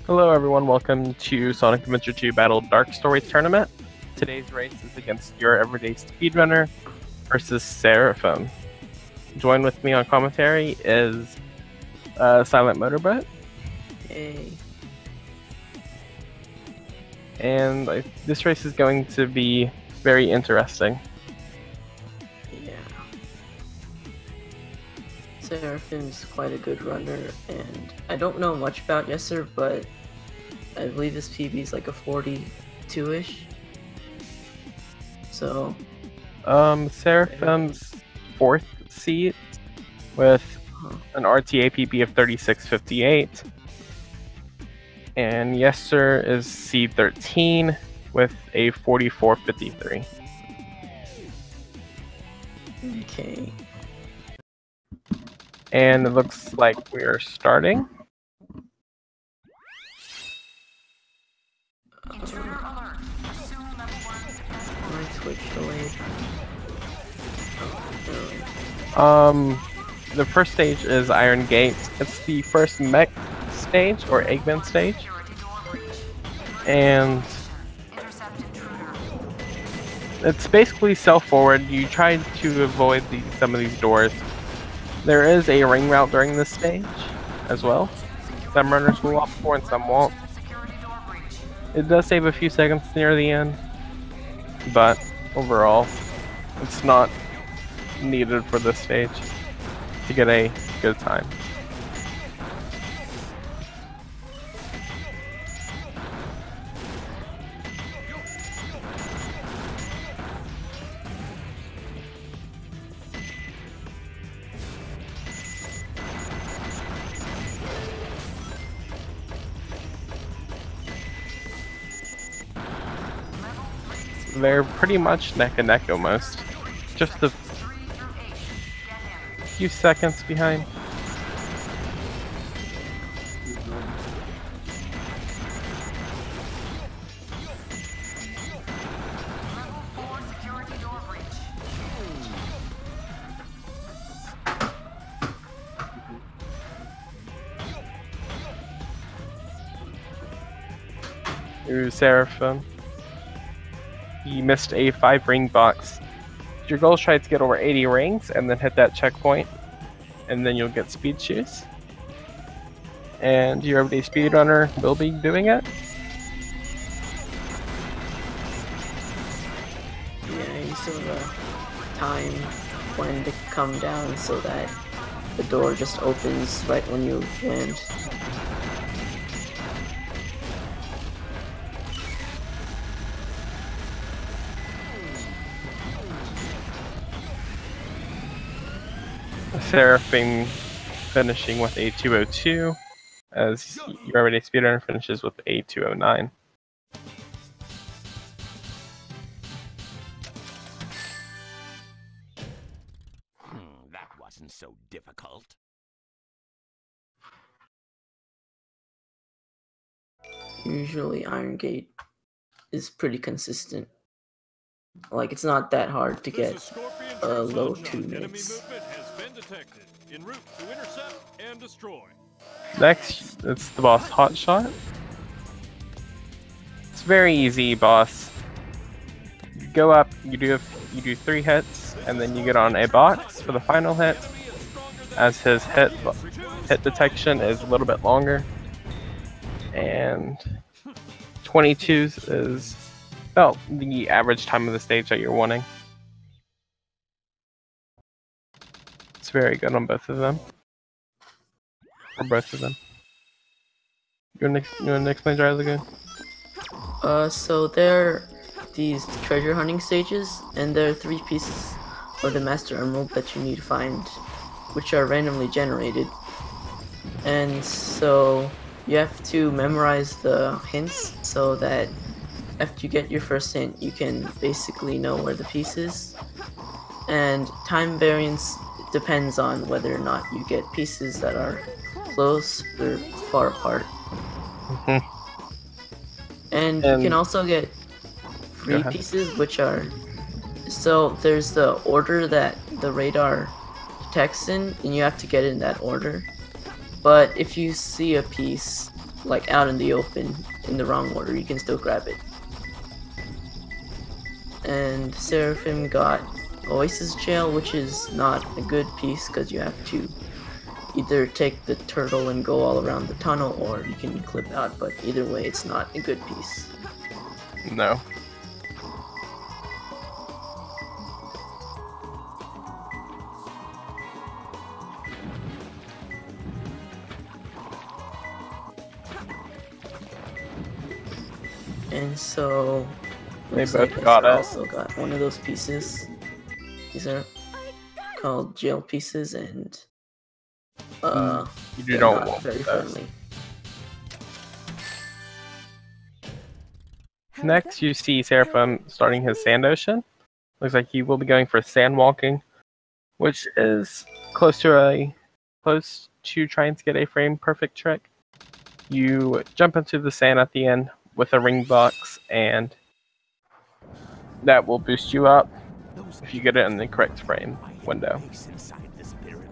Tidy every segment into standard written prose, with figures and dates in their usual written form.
Hello everyone, welcome to Sonic Adventure 2 Battle Dark Story Tournament. Today's race is against Your Everyday Speedrunner versus Seraphim. Join with me on commentary is Silent Motorboat. Hey. And this race is going to be very interesting. Yeah. Seraphim's quite a good runner, and I don't know much about Yesser, but I believe this PB is like a 42-ish. So Seraphim's 4th seat with an RTA PB of 36.58. And Yesser is seed 13 with a 44.53. Okay. And it looks like we're starting. My Twitch delayed. The first stage is Iron Gate. It's the first mech stage, or Eggman stage. And it's basically self-forward. You try to avoid some of these doors. There is a ring route during this stage as well. Some runners will opt for and some won't. It does save a few seconds near the end, but overall, it's not needed for this stage to get a good time. They're pretty much neck and neck almost. Just a few seconds behind. Ooh, Seraphim. You missed a 5-ring box. Your goal is try to get over 80 rings and then hit that checkpoint, and then you'll get speed shoes. And your everyday speedrunner will be doing it. Yeah, you sort of time when to come down so that the door just opens right when you land. Seraphim finishing with a 202, as your everyday speedrunner finishes with a 209. That wasn't so difficult. Usually Iron Gate is pretty consistent. Like, it's not that hard to get low 2 minutes. Next, it's the boss Hotshot. It's very easy, boss. You go up, you do 3 hits, and then you get on a box for the final hit, as his hit detection is a little bit longer. And 22s is about the average time of the stage that you're wanting. It's very good on both of them. Or both of them. You wanna explain Dry Lagoon? So there are these treasure hunting stages, and there are 3 pieces of the Master Emerald that you need to find, which are randomly generated. And so you have to memorize the hints so that after you get your first hint, you can basically know where the piece is. And time variance depends on whether or not you get pieces that are close or far apart. And you can also get free pieces, which are... So there's the order that the radar detects in, and you have to get in that order. But if you see a piece like out in the open in the wrong order, you can still grab it. And Seraphim got Oasis Jail, which is not a good piece because you have to either take the turtle and go all around the tunnel, or you can clip out, but either way it's not a good piece. No. And so They looks both like got Esther it. also got one of those pieces. These are called jail pieces, and You they're don't not want very those. friendly. Next, you see Seraphim starting his sand ocean. Looks like he will be going for sand walking, which is close to trying to get a frame perfect trick. You jump into the sand at the end with a ring box, and that will boost you up if you get it in the correct frame window.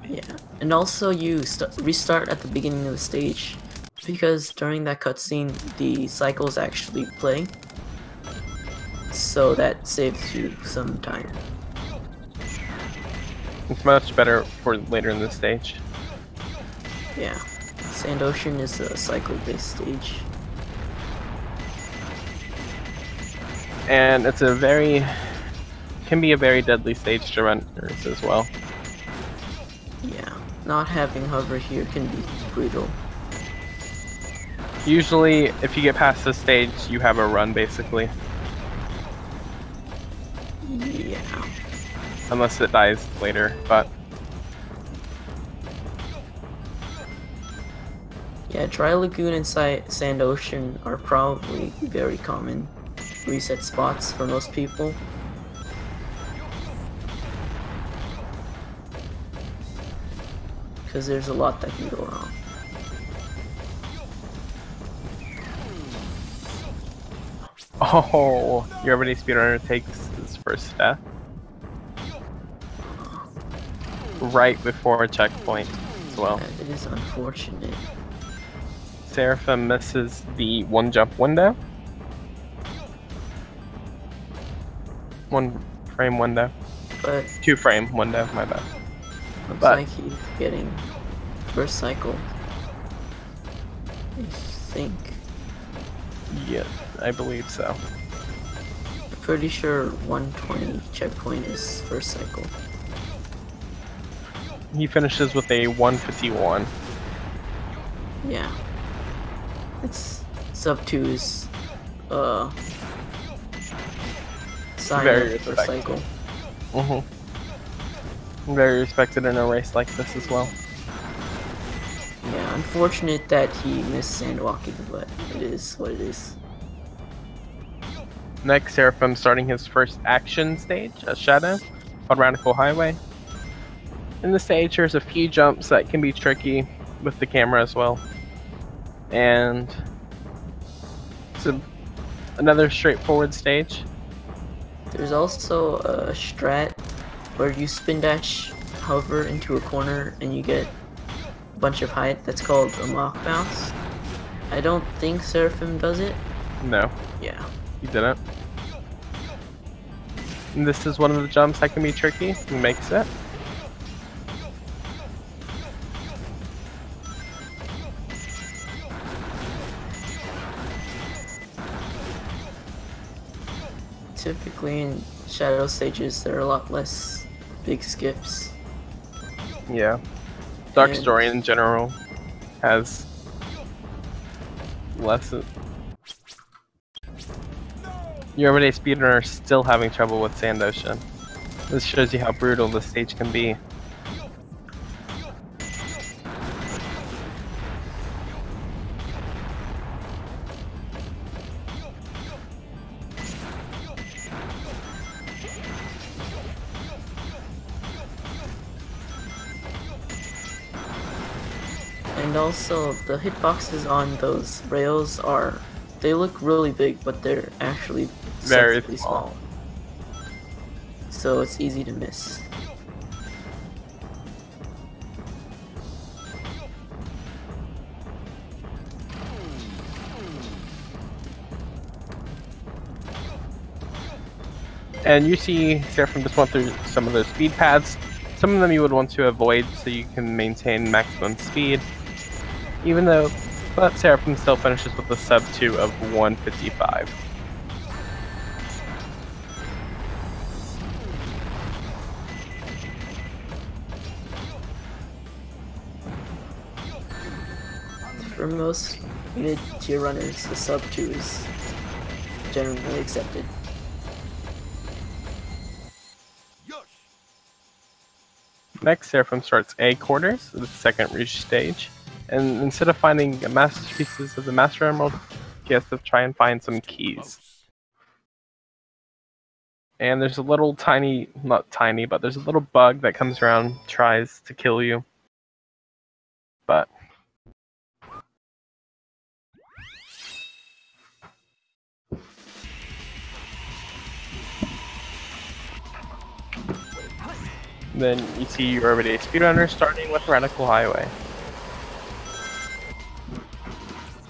Yeah, and also you restart at the beginning of the stage, because during that cutscene the cycles actually play, so that saves you some time. It's much better for later in the stage. Yeah, Sand Ocean is a cycle-based stage. And it's can be a very deadly stage to runners as well. Yeah, not having hover here can be brutal. Usually, if you get past this stage, you have a run basically, Yeah. unless it dies later. But Yeah, Dry Lagoon and Sand Ocean are probably very common reset spots for most people. Because there's a lot that can go wrong. oh, your everyday speedrunner takes his first death right before a checkpoint as well. Yeah, it is unfortunate. Seraphim misses the one jump window. One frame window. But 2 frame window, my bad. looks But- like he's getting first cycle. I think. Yeah, I believe so. I'm pretty sure 120 checkpoint is first cycle. He finishes with a 151. Yeah. It's sub 2 is sign Very of first respected. cycle. Very respected in a race like this as well. Yeah, unfortunate that he missed sandwalking, but it is what it is. Next, Seraphim starting his first action stage, a shadow, called Radical Highway. In the stage, there's a few jumps that can be tricky with the camera as well. And it's another straightforward stage. There's also a strat where you spin dash hover into a corner and you get a bunch of height. That's called a mock bounce. I don't think Seraphim does it. No, Yeah. he didn't. And this is one of the jumps that can be tricky. He makes it. Typically in shadow stages there are a lot less big skips. Yeah. Dark And- Story in general has less. Your everyday speedrunner is still having trouble with Sand Ocean. This shows you how brutal this stage can be. And also the hitboxes on those rails they look really big, but they're actually Very sensibly small. So it's easy to miss. And you see Seraphim just went through some of those speed paths. Some of them you would want to avoid so you can maintain maximum speed. But Seraphim still finishes with a sub 2 of 155. For most mid-tier runners, the sub 2 is generally accepted. Next, Seraphim starts A quarters, the second reach stage, and instead of finding masterpieces of the Master Emerald, he has to try and find some keys. And there's a little tiny, not tiny, but there's a little bug that comes around, tries to kill you. But then you see your everyday speedrunner starting with Radical Highway.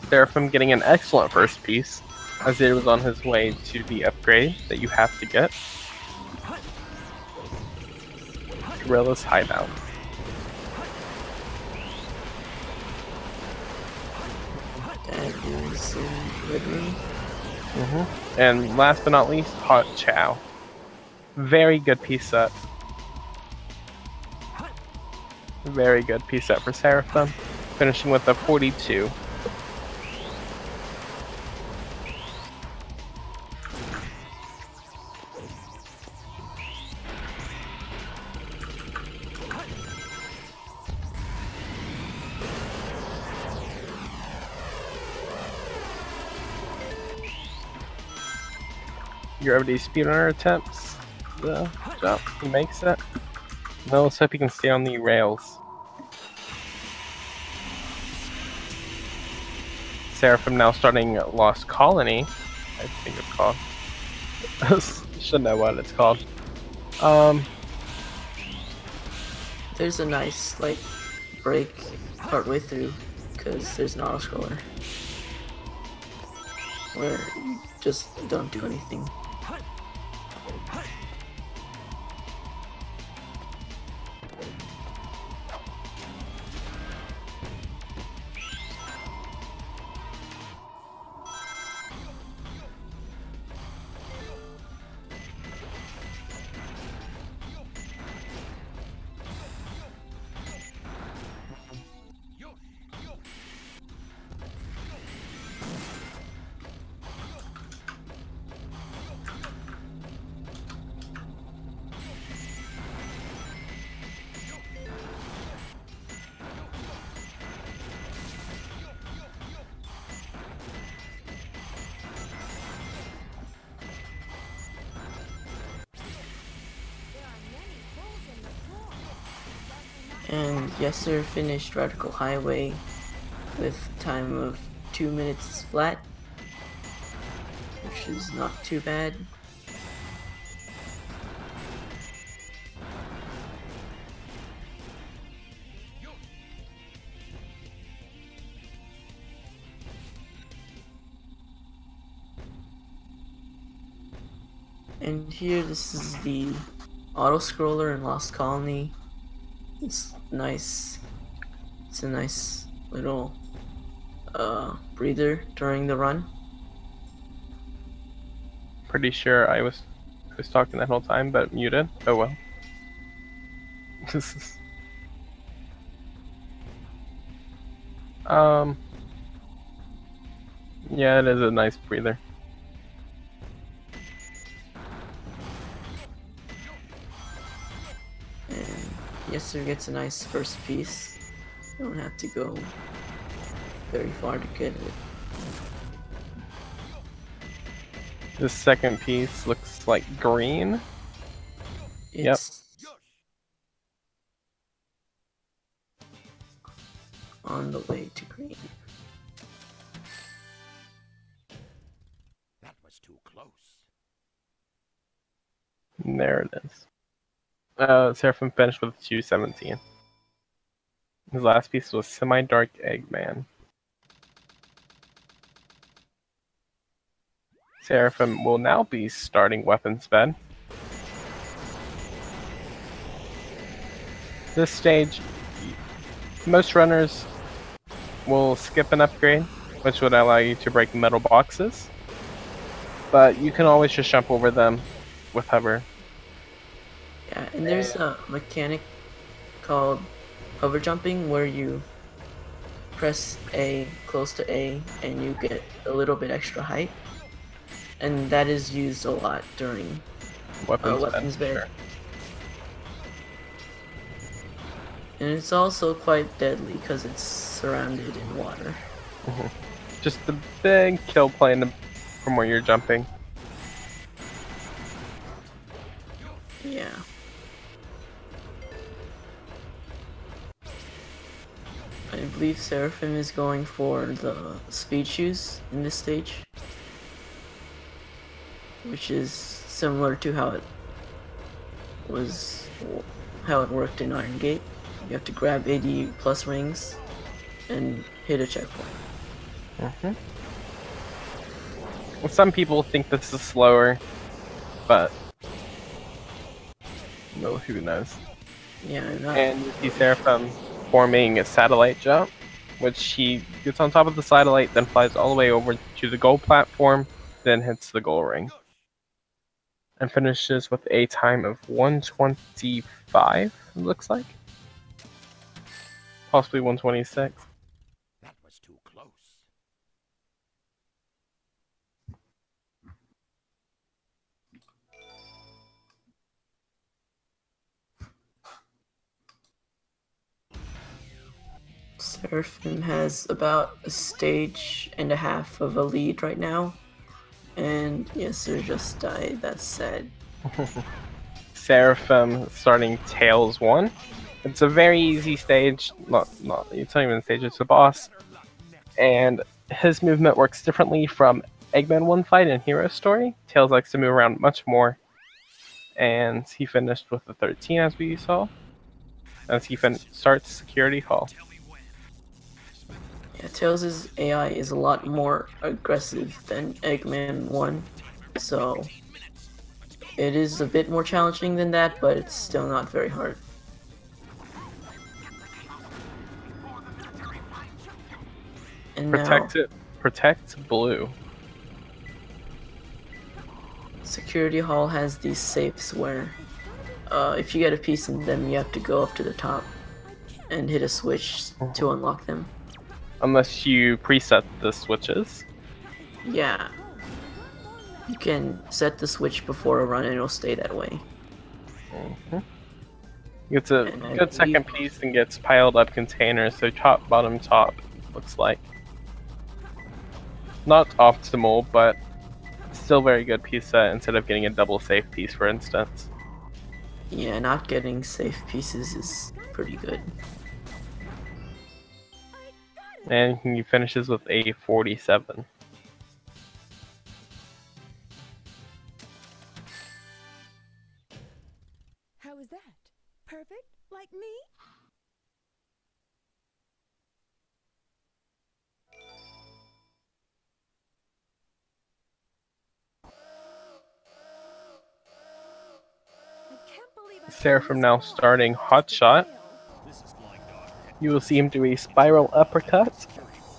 Seraphim getting an excellent first piece, as it was on his way to the upgrade that you have to get. Gorilla's Hideout. That is Red Room. And last but not least, Hot Chow. Very good piece set. Very good piece set for Seraphim, finishing with a 42. Your everyday speedrunner attempts the jump. He makes it. Now let's hope he can stay on the rails. Seraphim now starting Lost Colony, I think it's called. Should know what it's called. There's a nice like break partway through because there's an auto scroller where you just don't do anything. And Yesser finished Radical Highway with a time of 2 minutes flat, which is not too bad. And here, this is the auto scroller in Lost Colony. It's nice. It's a nice little breather during the run. Pretty sure I was talking that whole time, but muted. Oh well. Yeah, it is a nice breather. Yesser gets a nice first piece. You don't have to go very far to get it. The second piece looks like green. It's on the way to green. That was too close. And there it is. Seraphim finished with 217. His last piece was Semi-Dark Eggman. Seraphim will now be starting Weapons Bed. This stage, most runners will skip an upgrade, which would allow you to break metal boxes. But you can always just jump over them with hover. Yeah, and there's a mechanic called hover jumping where you press A close to A and you get a little bit extra height. And that is used a lot during weapons bed. Sure. And it's also quite deadly because it's surrounded in water. Just the big kill plane from where you're jumping. Yeah. I believe Seraphim is going for the speed shoes in this stage, which is similar to how it worked in Iron Gate. You have to grab 80 plus rings and hit a checkpoint. Well, some people think this is slower, but well, who knows? Yeah, And you see Seraphim forming a satellite jump, which he gets on top of the satellite, then flies all the way over to the goal platform, then hits the goal ring. And finishes with a time of 1:25, it looks like. Possibly 1:26. That was too close. Seraphim has about a stage and a half of a lead right now. And Yasser just died, that's sad. Seraphim starting Tails 1. It's a very easy stage. It's not even a stage, it's a boss. And his movement works differently from Eggman 1 fight in Hero Story. Tails likes to move around much more. And he finished with the 13 as we saw. As he starts Security Hall. Yeah, Tails' AI is a lot more aggressive than Eggman 1, so it is a bit more challenging than that, but it's still not very hard. And Protect Blue. Security Hall has these safes where if you get a piece in them, you have to go up to the top and hit a switch to unlock them. Unless you preset the switches. Yeah. You can set the switch before a run and it'll stay that way. Gets a good second piece and gets piled up containers, so top, bottom, top, looks like. Not optimal, but still very good piece set instead of getting a double safe piece, for instance. Yeah, not getting safe pieces is pretty good. And he finishes with a 47. How is that? Perfect? Like me? Seraphim now starting Hotshot. You will see him do a spiral uppercut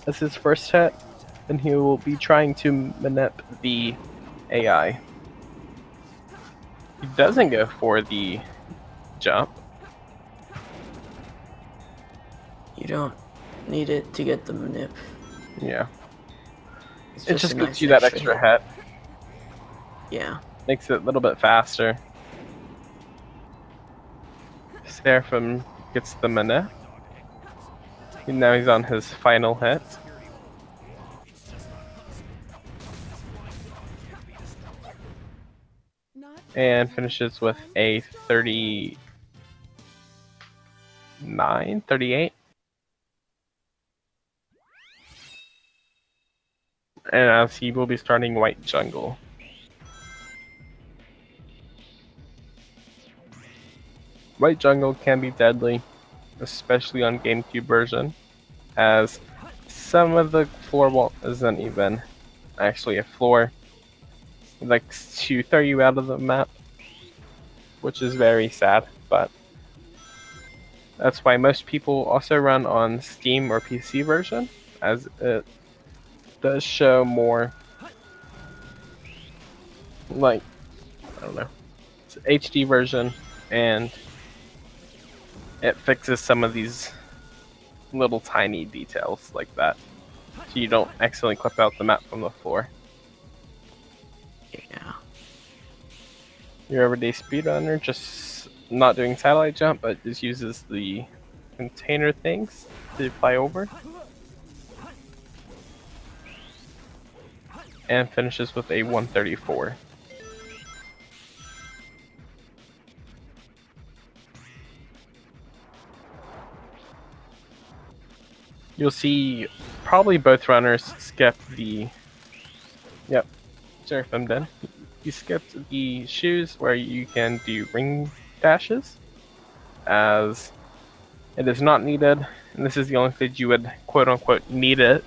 as his first hit, and he will be trying to manip the AI. He doesn't go for the jump. You don't need it to get the manip. Yeah. It's It just a gives nice you that extra hit. Yeah. Makes it a little bit faster. Seraphim gets the manip. And now he's on his final hit. And finishes with a 38. And as he will be starting White Jungle. White Jungle can be deadly, especially on GameCube version, as some of the floor isn't even actually a floor. It likes to throw you out of the map, which is very sad, but That's why most people also run on Steam or PC version, as it does show more, like, I don't know, it's HD version, and it fixes some of these little tiny details like that, so you don't accidentally clip out the map from the floor. Yeah. Your everyday speedrunner, just not doing satellite jump, but just uses the container things to fly over, and finishes with a 134. You'll see probably both runners skip the... Yep, Seraphim did. You skipped the shoes where you can do ring dashes, as it is not needed, and this is the only stage you would quote-unquote need it,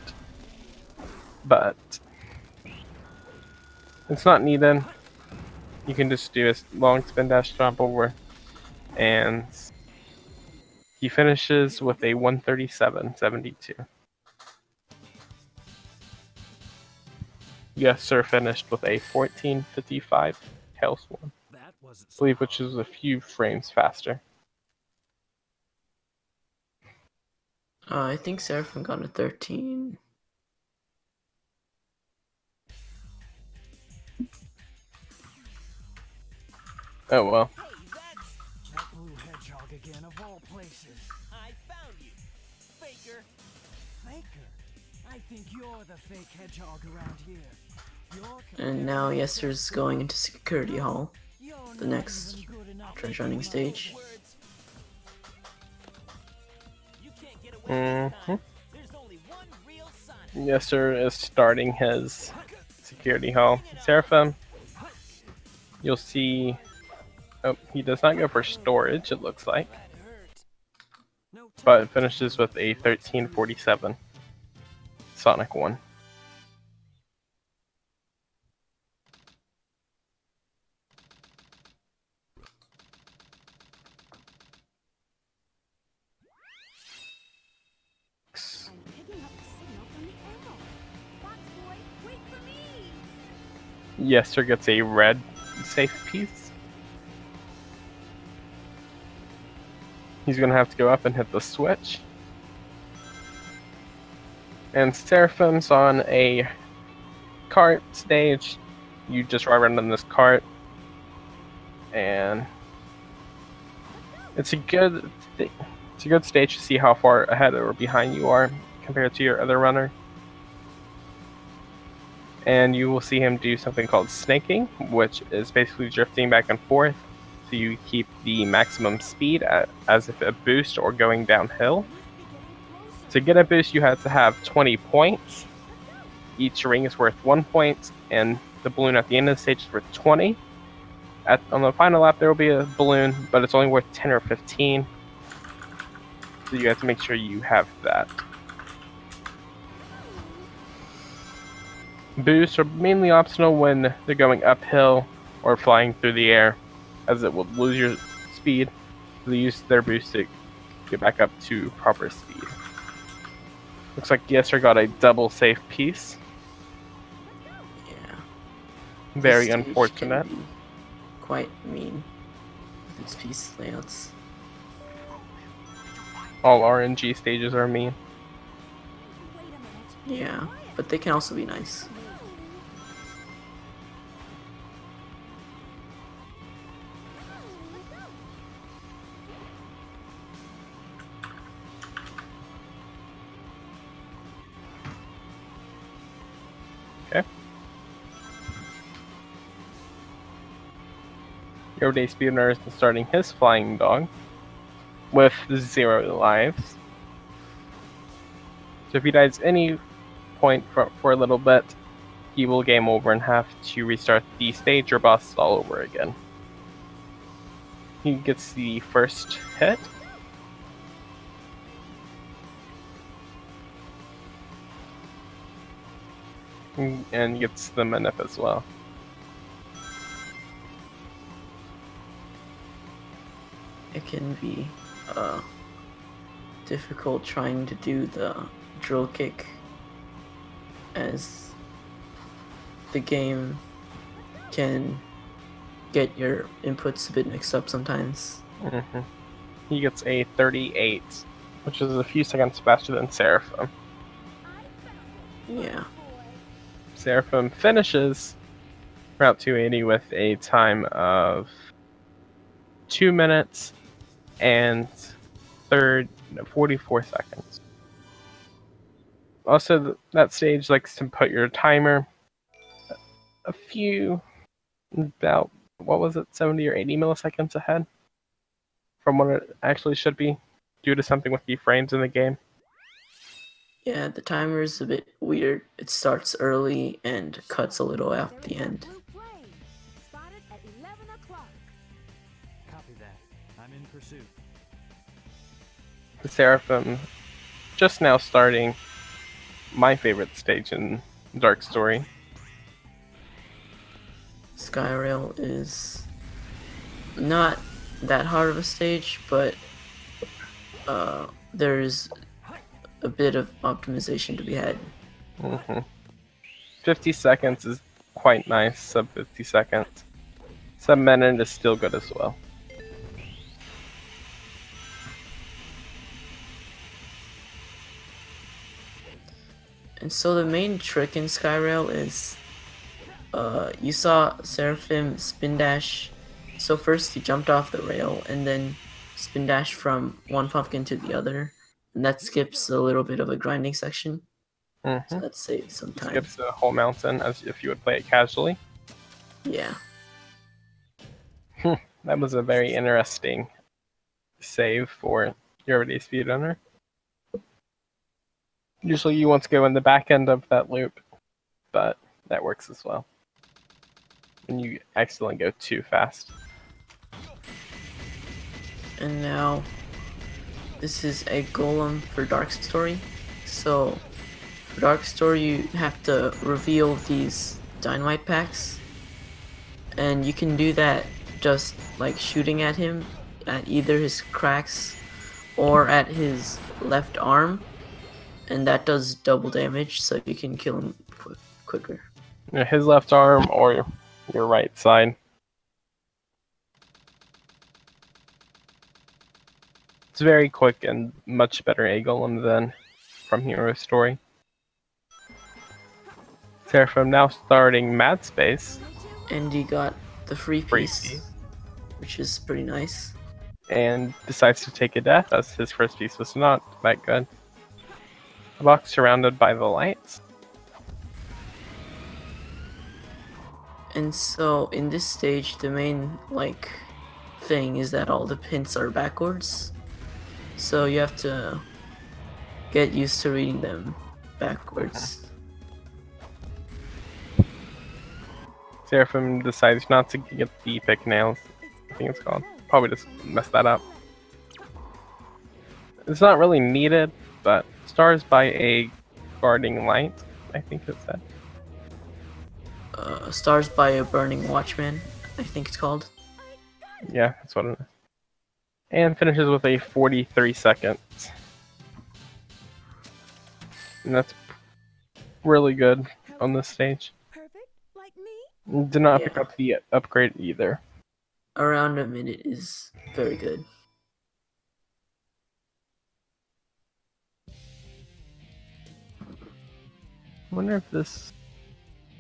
but it's not needed. You can just do a long spin dash jump over, and he finishes with a 137.72. Yes, sir, finished with a 14.55 Tailswarm, That wasn't I so believe, which hard. is a few frames faster. I think Seraphim got a 13. Oh well. Hey, that's that blue hedgehog again of all places. I found you, faker. Faker? I think you're the fake hedgehog around here. And now Yester's going into Security Hall, You're the not next even good enough to treasure hunting do stage. words. You can't get away this time. There's only one real son. Yes, sir, is starting his security hall. Seraphim, you'll see. Oh, he does not go for storage, it looks like, That hurt. No but time it finishes with a 13.47 Sonic 1. Picking up the signal from the arrow. Fox boy, wait for me! Yes, sir, gets a red safe piece. He's gonna have to go up and hit the switch. And Seraphim's on a cart stage. You just ride around in this cart, and it's a good stage to see how far ahead or behind you are compared to your other runner. And you will see him do something called snaking, which is basically drifting back and forth, so you keep the maximum speed as if a boost or going downhill. To get a boost, you have to have 20 points. Each ring is worth 1 point, and the balloon at the end of the stage is worth 20. On the final lap, there will be a balloon, but it's only worth 10 or 15. So you have to make sure you have that. Boosts are mainly optional when they're going uphill or flying through the air, as it will lose your speed. So they use their boost to get back up to proper speed. Looks like Yester got a double safe piece. Yeah. Very This stage unfortunate. can be quite mean with its piece layouts. All RNG stages are mean. Wait a minute. Yeah, but they can also be nice. Okay. Your everyday speedrunner is starting his flying dog with 0 lives. So if he dies any point for a little bit, he will game over and have to restart the stage or boss all over again. He gets the first hit. And gets the manip as well. It can be difficult trying to do the drill kick, as the game can get your inputs a bit mixed up sometimes. Mm-hmm. He gets a 38, which is a few seconds faster than Seraphim. Yeah. Seraphim finishes Route 280 with a time of 2 minutes and 44 seconds. Also, that stage likes to put your timer a few, about, what was it, 70 or 80 milliseconds ahead from what it actually should be, due to something with keyframes in the game. Yeah, the timer is a bit weird. It starts early and cuts a little at the end. Spotted at 11 o'clock. Copy that. I'm in pursuit. The Seraphim just now starting my favorite stage in Dark Story. Skyrail is not that hard of a stage, but there's a bit of optimization to be had. 50 seconds is quite nice, sub 50 seconds. Sub minute is still good as well. And so the main trick in Skyrail is, you saw Seraphim spin dash. So first he jumped off the rail and then spin dash from one pumpkin to the other, and that skips a little bit of a grinding section. So that saves some time. Skips the whole mountain as if you would play it casually. Yeah. That was a very interesting save for Your Everyday Speedrunner. Usually you want to go in the back end of that loop, but that works as well. And you accidentally go too fast. And now, this is a golem for Dark Story. So, for Dark Story, you have to reveal these dynamite packs. And you can do that just like shooting at him, at either his cracks or at his left arm. And that does double damage, so you can kill him quicker. Yeah, his left arm or your right side. It's very quick and much better A Golem than from Hero Story. Seraphim now starting Mad Space. And you got the free piece, piece. which is pretty nice. And decides to take a death as his first piece was not that good. A box surrounded by the lights. And so in this stage, the main thing is that all the pins are backwards. So you have to get used to reading them backwards. Seraphim decides not to get the pick nails, I think it's called. Probably just messed that up. It's not really needed, but stars by a guarding light, I think it said. Stars by a burning watchman, I think it's called. Yeah, that's what it is. And finishes with a 43 seconds. And that's really good on this stage. Perfect, like me? Did not pick up the upgrade either. Around a minute is very good. I wonder if this...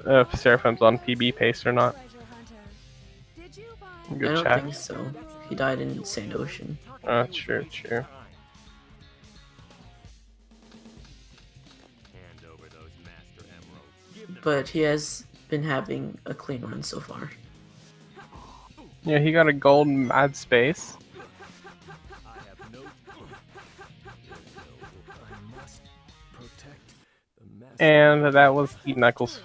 if Seraphim's on PB pace or not. Good I don't chat. think so. He died in Sand Ocean. True. But he has been having a clean run so far. Yeah, he got a gold Mad Space. And that was the Knuckles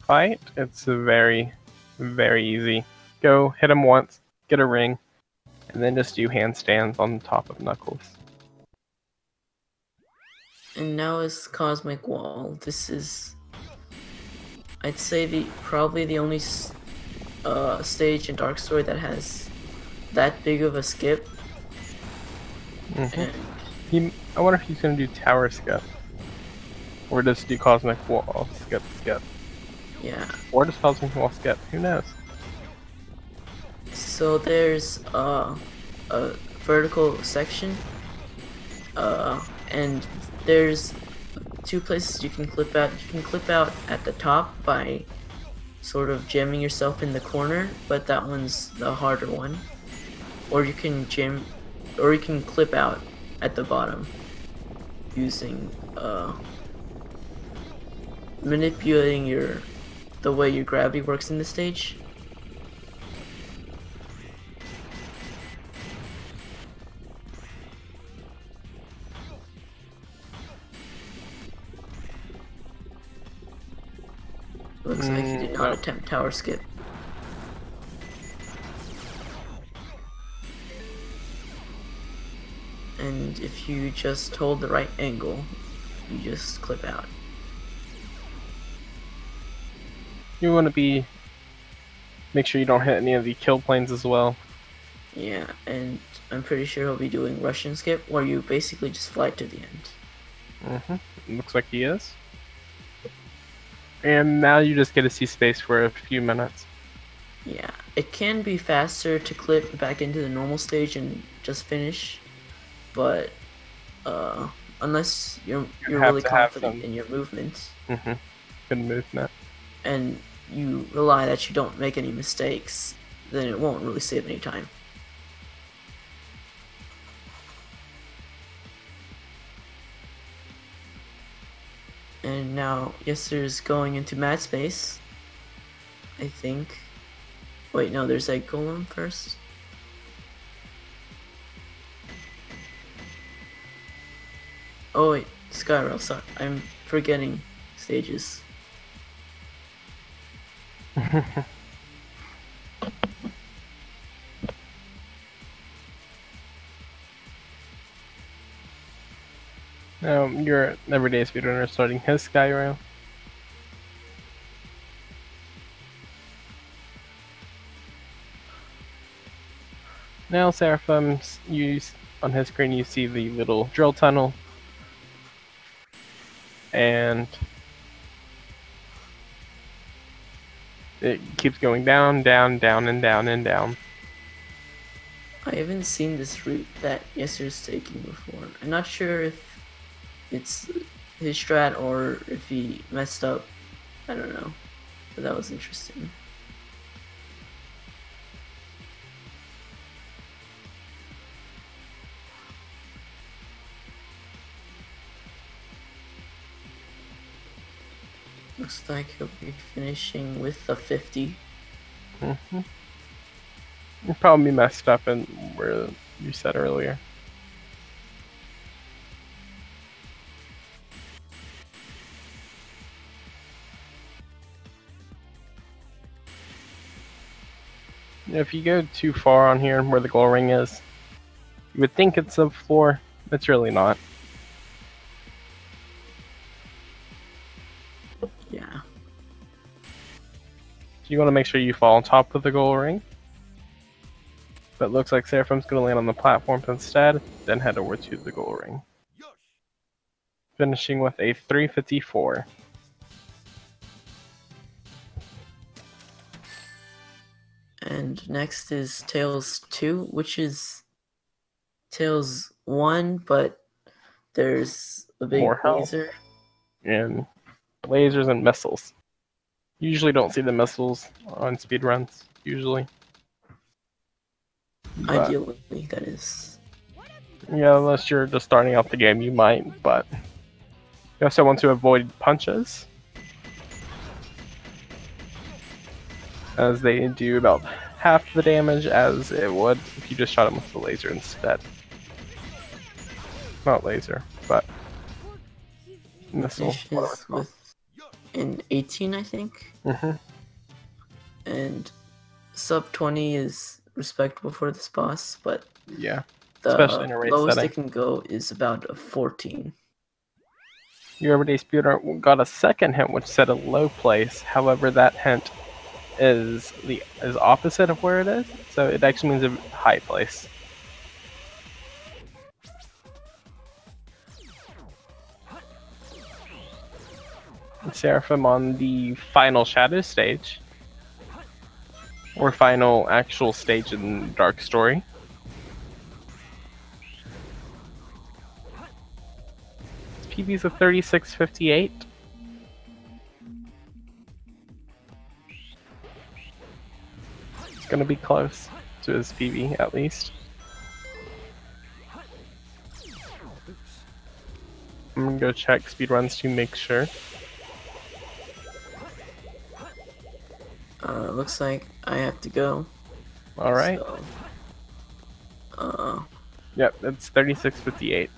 fight. It's very, very easy. Go hit him once, get a ring, and then just do handstands on top of Knuckles. And now is Cosmic Wall. This is, I'd say, probably the only stage in Dark Story that has that big of a skip. He I wonder if he's gonna do tower skip. Or just do cosmic wall skip. Yeah. Or just cosmic wall skip. Who knows? So there's a vertical section, and there's 2 places you can clip out. You can clip out at the top by sort of jamming yourself in the corner, but that one's the harder one. Or you can clip out at the bottom using manipulating the way your gravity works in the stage. Looks like he did not attempt tower skip. And if you just hold the right angle, you just clip out. You want to make sure you don't hit any of the kill planes as well. Yeah, and I'm pretty sure he'll be doing Russian skip, where you basically just fly to the end. Looks like he is. And now you just get to see space for a few minutes. Yeah, it can be faster to clip back into the normal stage and just finish, but unless you're really confident in your movements, good movement, and you rely that you don't make any mistakes, then it won't really save any time. And now Yester's going into mad space, I think. Wait, no, there's a golem first. Oh wait, Skyrail, sorry, I'm forgetting stages. Now your everyday speedrunner starting his Skyrail. Now Seraphim, on his screen you see the little drill tunnel, and it keeps going down, down, down, and down, and down. I haven't seen this route that Yester's taking before. I'm not sure if it's his strat or if he messed up. I don't know, but that was interesting. Looks like he'll be finishing with a 50. You'll probably be messed up in where you said earlier. If you go too far on here where the goal ring is, you would think it's a floor. It's really not. Yeah. You want to make sure you fall on top of the goal ring. But it looks like Seraphim's going to land on the platforms instead, then head over to the goal ring. Finishing with a 354. And next is Tails 2, which is Tails 1, but there's a big More laser. And lasers and missiles. You usually don't see the missiles on speedruns, usually. But, ideally, that is. yeah, unless you're just starting out the game, you might, but you also want to avoid punches, as they do about half the damage as it would if you just shot them with the laser instead. Not laser, but missile. Finishes with an 18, I think. And sub 20 is respectable for this boss, but yeah, the especially in a race lowest setting. it can go is about a 14. Your everyday speedrunner got a second hint, which said a low place. However, that hint is opposite of where it is, so it actually means a high place. Seraphim on the final shadow stage. Or final actual stage in Dark Story. PB's a 36.58. It's gonna be close to his PB at least. I'm gonna go check speedruns to make sure. Looks like I have to go. Alright. So, yep, it's 36.58.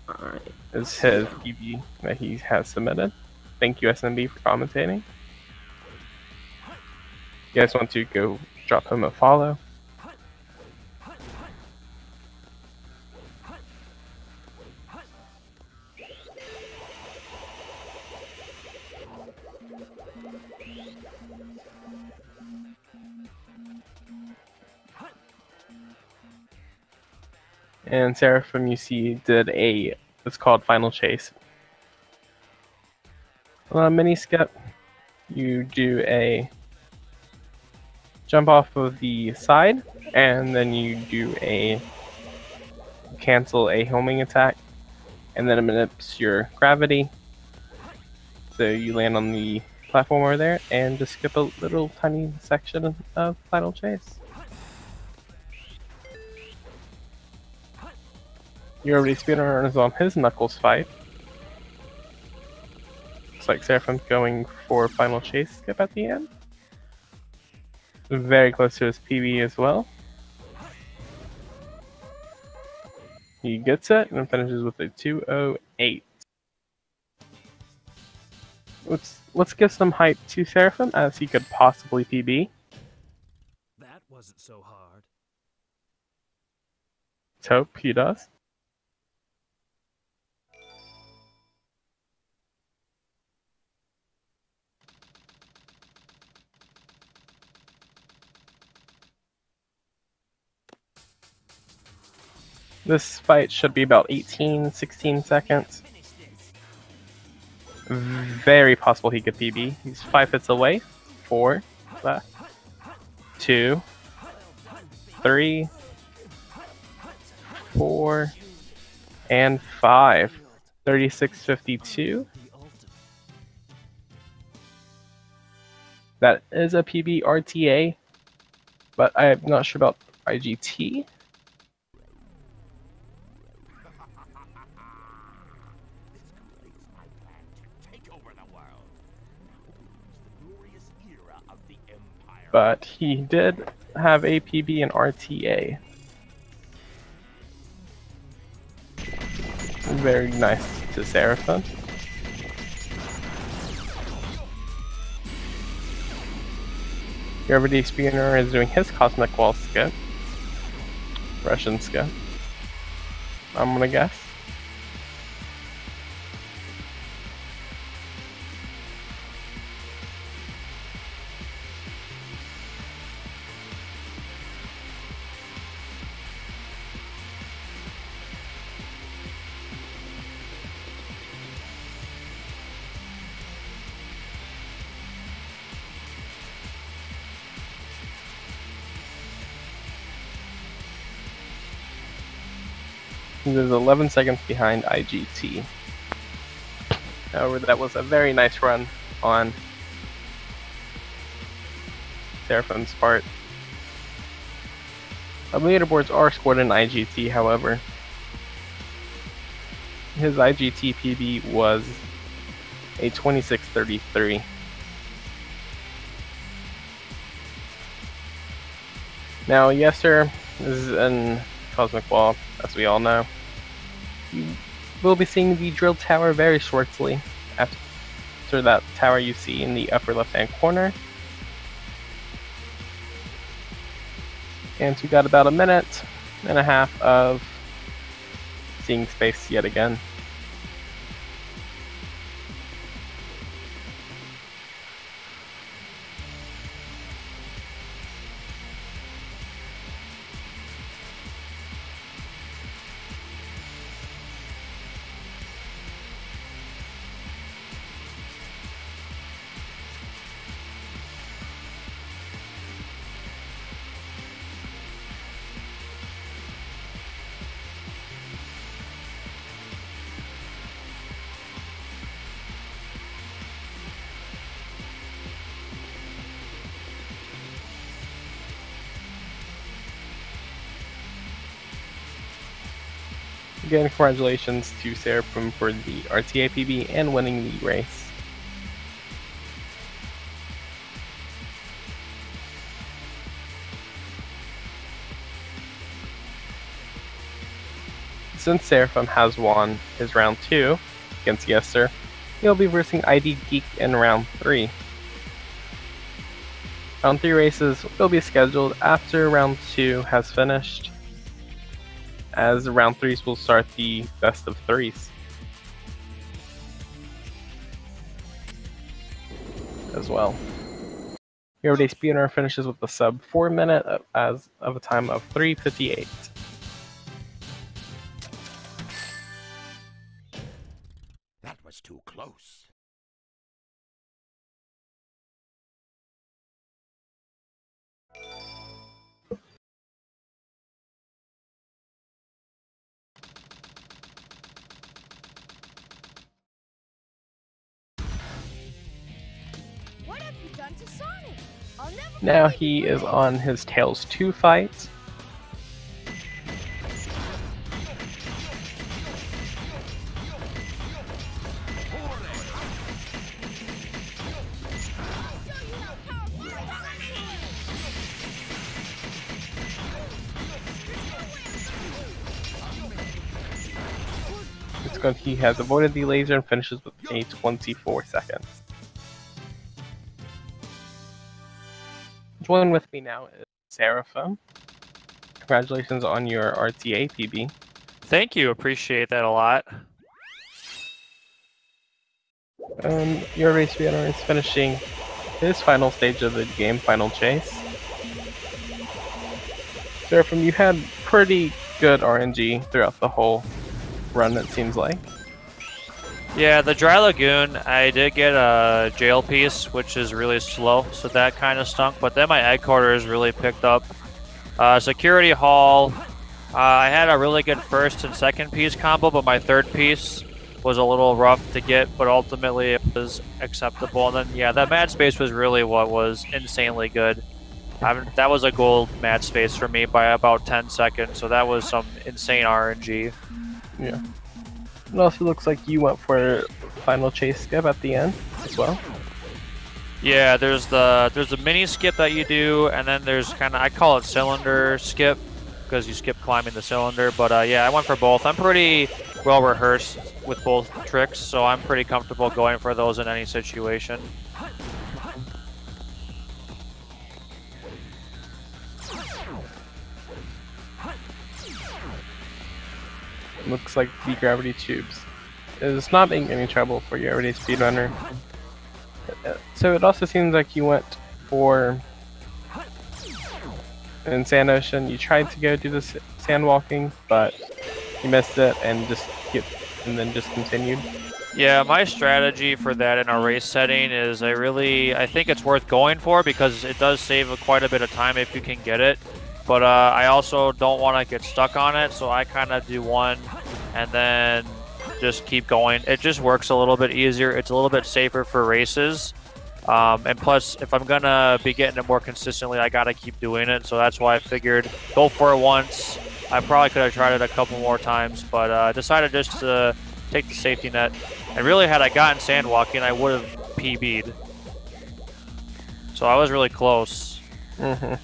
alright. Is his PB that he has submitted. Thank you, SMB, for commentating. You guys want to go drop him a follow? And Seraphim, you see, did it's called Final Chase. On a mini skip, you do a jump off of the side, and then you do cancel a homing attack, and then it manips your gravity. So you land on the platform over there, and just skip a little tiny section of Final Chase. YourEverydaySpeedrunner is on his Knuckles fight. Looks like Seraphim's going for Final Chase skip at the end. Very close to his PB as well. He gets it and finishes with a 2:08. Let's give some hype to Seraphim as he could possibly PB. That wasn't so hard. Let's hope he does. This fight should be about 16 seconds. Very possible he could PB. He's 5 hits away. 4, 2, 3, 4, and 5. 36.52. That is a PB RTA, but I'm not sure about IGT. But he did have a PB and RTA. Very nice to Seraphim. YourEverydaySpeedrunner is doing his Cosmic Wall skip. Russian skip, I'm gonna guess. He was 11 seconds behind IGT. However, that was a very nice run on Seraphim's part. The leaderboards are scored in IGT, however. His IGT PB was a 26.33. Now, yes sir, this is in Cosmic Wall, as we all know. You will be seeing the drill tower very shortly after that tower you see in the upper left hand corner. And so we got about a minute and a half of seeing space yet again. again, congratulations to Seraphim for the RTA PB and winning the race. Since Seraphim has won his round 2 against Yester, he'll be versing ID Geek in round 3. Round 3 races will be scheduled after round 2 has finished, as round 3s will start the best of 3s as well. YourEverydaySpeedrunner finishes with a sub 4 minute as of a time of 3:58. That was too close. What have you done to Sonic? I'll never Now forgive he you. is on his Tails 2 fight. It's good he has avoided the laser and finishes with a 24 seconds. Join with me now is Seraphim. Congratulations on your RTA PB. Thank you, appreciate that a lot. YourEverydaySpeedrunner is finishing his final stage of the game, Final Chase. Seraphim, you had pretty good RNG throughout the whole run, it seems like. Yeah, the Dry Lagoon, I did get a jail piece, which is really slow, so that kind of stunk. But then my egg quarters really picked up. Security Hall, I had a really good first and second piece combo, but my third piece was a little rough to get, but ultimately it was acceptable. And then, yeah, that mad space was really what was insanely good. That was a gold mad space for me by about 10 seconds, so that was some insane RNG. Yeah. It also looks like you went for Final Chase skip at the end as well. Yeah, there's the mini skip that you do, and then there's kind of, I call it cylinder skip, because you skip climbing the cylinder. But yeah, I went for both. I'm pretty well rehearsed with both tricks, so I'm pretty comfortable going for those in any situation. Looks like the gravity tubes is not making any trouble for your everyday speedrunner. So it also seems like you went for in Sand Ocean. You tried to go do the sand walking, but you missed it and then just continued. Yeah, my strategy for that in a race setting is I think it's worth going for because it does save quite a bit of time if you can get it. But I also don't want to get stuck on it, so I kind of do one and then just keep going. It just works a little bit easier. It's a little bit safer for races. And plus, if I'm going to be getting it more consistently, I got to keep doing it. So that's why I figured go for it once. I probably could have tried it a couple more times, but I decided just to take the safety net. And really, had I gotten sand walking, I would have PB'd. So I was really close. Mm-hmm.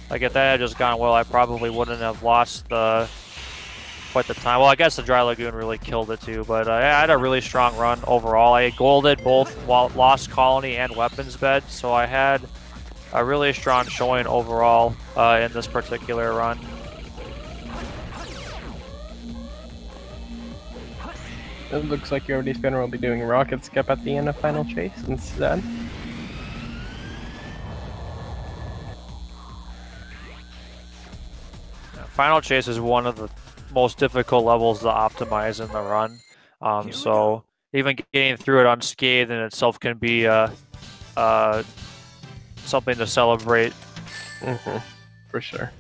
Like if that had just gone well, I probably wouldn't have lost quite the time. Well, I guess the Dry Lagoon really killed it too, but I had a really strong run overall. I golded both Lost Colony and Weapons Bed, so I had a really strong showing overall in this particular run. It looks like your everyday spinner will be doing rocket skip at the end of Final Chase instead. Final Chase is one of the most difficult levels to optimize in the run. So even getting through it unscathed in itself can be something to celebrate. Mm-hmm. For sure.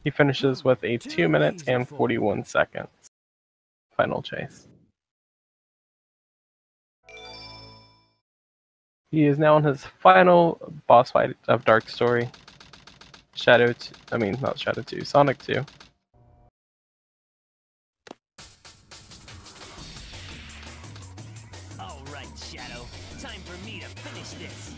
He finishes with a 2 minutes and 41 seconds. Final Chase. He is now in his final boss fight of Dark Story. Sonic 2. finish this.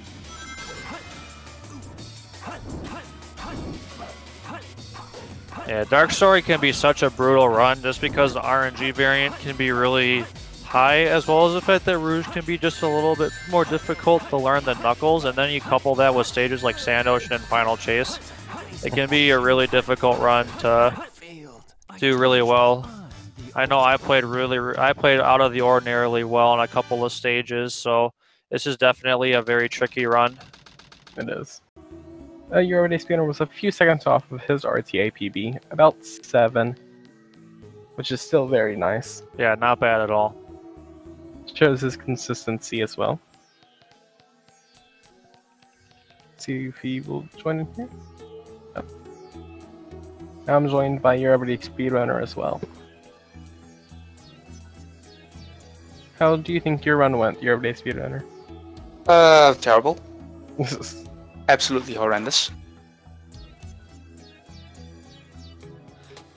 Yeah, Dark Story can be such a brutal run just because the RNG variant can be really high, as well as the fact that Rouge can be just a little bit more difficult to learn than Knuckles, and then you couple that with stages like Sand Ocean and Final Chase. It can be a really difficult run to do really well. I know I played out of the ordinarily well on a couple of stages, so this is definitely a very tricky run. It is. Your Everyday Speedrunner was a few seconds off of his RTA PB, about 7, which is still very nice. Yeah, not bad at all. Shows his consistency as well. See if he will join in here. Oh. Now I'm joined by your Everyday Speedrunner as well. How do you think your run went, your Everyday Speedrunner? Terrible. Absolutely horrendous.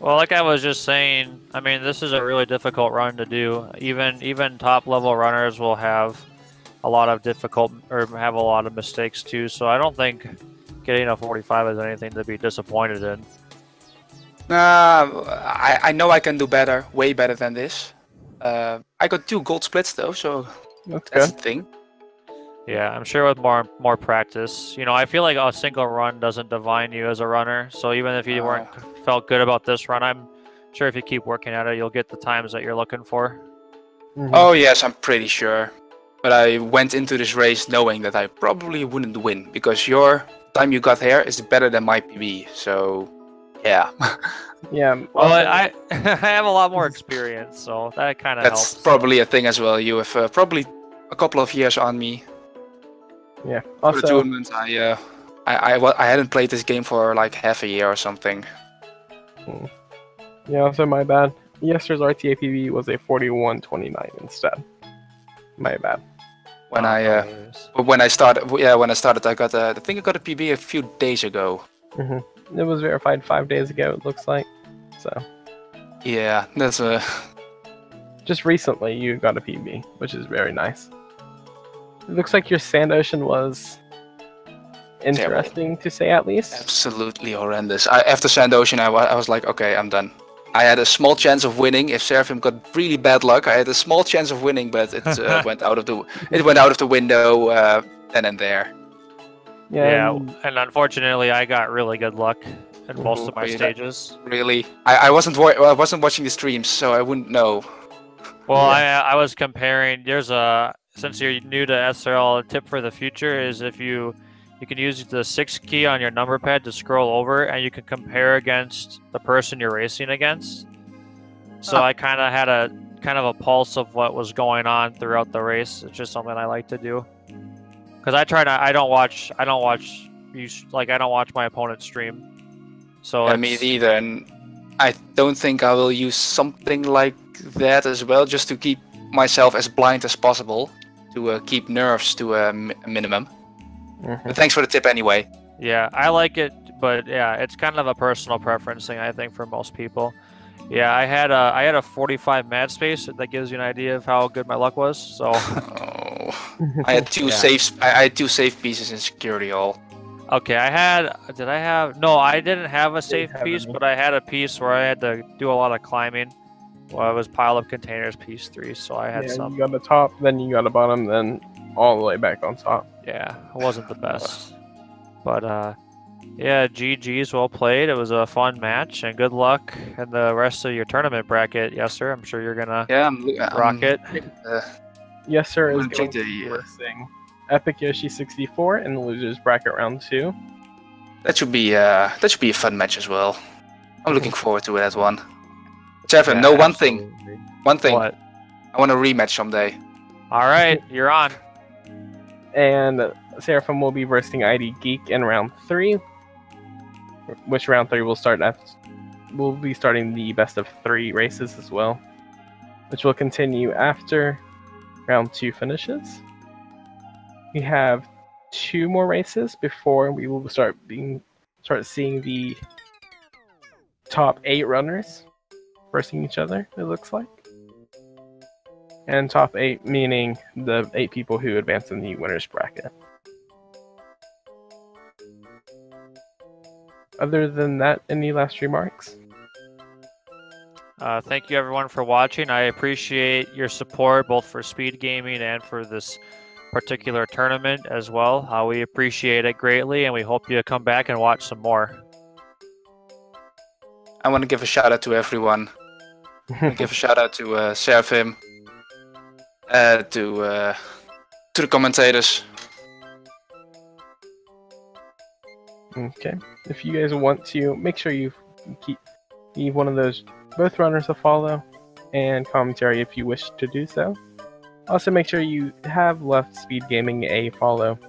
Well, like I was just saying, I mean, this is a really difficult run to do. Even top level runners will have a lot of have a lot of mistakes too. So I don't think getting a 45 is anything to be disappointed in. I know I can do better, way better than this. I got 2 gold splits though, so that's the thing. Yeah, I'm sure with more practice. You know, I feel like a single run doesn't define you as a runner. So even if you felt good about this run, I'm sure if you keep working at it, you'll get the times that you're looking for. Mm-hmm. Oh yes, I'm pretty sure. But I went into this race knowing that I probably wouldn't win, because your time you got here is better than my PB. So, yeah. Yeah. Well, I have a lot more experience, so that kind of helps. That's probably a thing as well. You have probably a couple of years on me. Yeah. For Also, the tournament, I hadn't played this game for like half a year or something. Yeah. Also, my bad. Yesterday's RTA PB was a 41.29 instead. My bad. When I started, I got I think I got a PB a few days ago. It was verified 5 days ago, it looks like. So. Yeah, that's a. Just recently, you got a PB, which is very nice. It looks like your Sand Ocean was interesting to say at least. Absolutely horrendous. After Sand Ocean, I was like, okay, I'm done. I had a small chance of winning. If Seraphim got really bad luck, I had a small chance of winning, but it went out of the window then and there. Yeah, and unfortunately, I got really good luck in most of my stages. Really, I wasn't watching the streams, so I wouldn't know. Well, I was comparing. Since you're new to SRL, a tip for the future is if you can use the 6 key on your number pad to scroll over, and you can compare against the person you're racing against. So I kind of had a pulse of what was going on throughout the race. It's just something I like to do. Because I don't watch my opponent's stream. So me neither, and I don't think I will use something like that as well, just to keep myself as blind as possible, to keep nerves to a minimum. But thanks for the tip anyway. Yeah, I like it, but yeah, it's kind of a personal preference thing, I think, for most people. Yeah, I had a 45 mad space. That gives you an idea of how good my luck was. So. I had 2 safe. I had 2 safe pieces in security hall. Okay, no, I didn't have a safe piece, but I had a piece where I had to do a lot of climbing. Well, it was pile of containers, piece 3, so I had some. You got the top, then you got the bottom, then all the way back on top. Yeah, it wasn't the best. But, yeah, GG's, well played. It was a fun match, and good luck in the rest of your tournament bracket. Yes, sir. I'm sure you're going to rock it. Yes, sir. Is going to be versing Epic Yoshi 64 in the losers bracket round 2. That should be a fun match as well. I'm looking forward to that one. Seraphim, one thing. What? I want a rematch someday. All right, you're on. And Seraphim will be versing ID Geek in round 3, which round 3 will start after. We'll be starting the best of 3 races as well, which will continue after round 2 finishes. We have 2 more races before we will start seeing the top 8 runners versing each other, it looks like. And top 8 meaning the 8 people who advance in the winners bracket. Other than that, any last remarks? Thank you everyone for watching. I appreciate your support both for Speed Gaming and for this particular tournament as well. We appreciate it greatly, and we hope you come back and watch some more. I want to give a shout out to everyone. I want to give a shout out to Seraphim, to the commentators. Okay. If you guys want to, make sure you give one of those both runners a follow and commentary if you wish to do so. Also, make sure you have left Speed Gaming a follow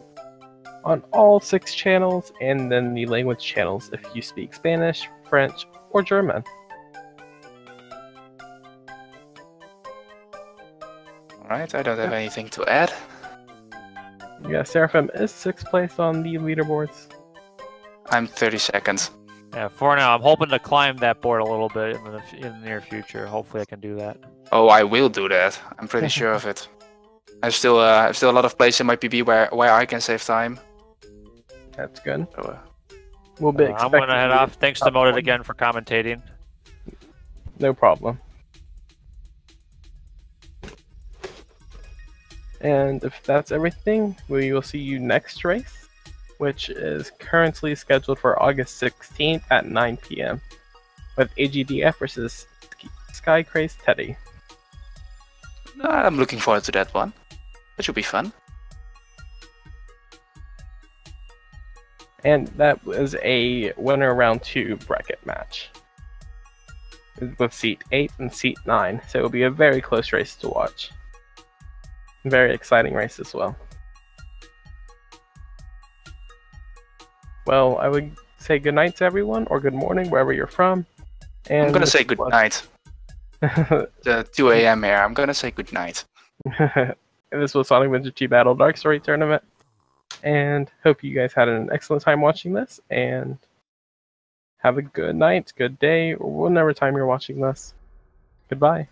on all 6 channels and then the language channels if you speak Spanish, French, or German. Alright, I don't have anything to add. Yeah, Seraphim is 6th place on the leaderboards. I'm 30 seconds. Yeah, for now, I'm hoping to climb that board a little bit in the near future. Hopefully I can do that. Oh, I will do that. I'm pretty sure of it. I've still a lot of places in my PB where I can save time. That's good. So, We'll be I'm going to head off. Thanks to Moted again for commentating. No problem. And if that's everything, we will see you next race, which is currently scheduled for August 16th at 9 p.m. with AGDF versus Skycraze Teddy. I'm looking forward to that one. That should be fun. And that was a winner round 2 bracket match with seat 8 and seat 9, so it'll be a very close race to watch. Very exciting race as well. Well, I would say good night to everyone, or good morning, wherever you're from. And I'm gonna say good night. It's 2 a.m. here. I'm gonna say good night. This was Sonic Adventure 2 Battle Dark Story Tournament. And hope you guys had an excellent time watching this. And have a good night, good day, or whatever time you're watching this. Goodbye.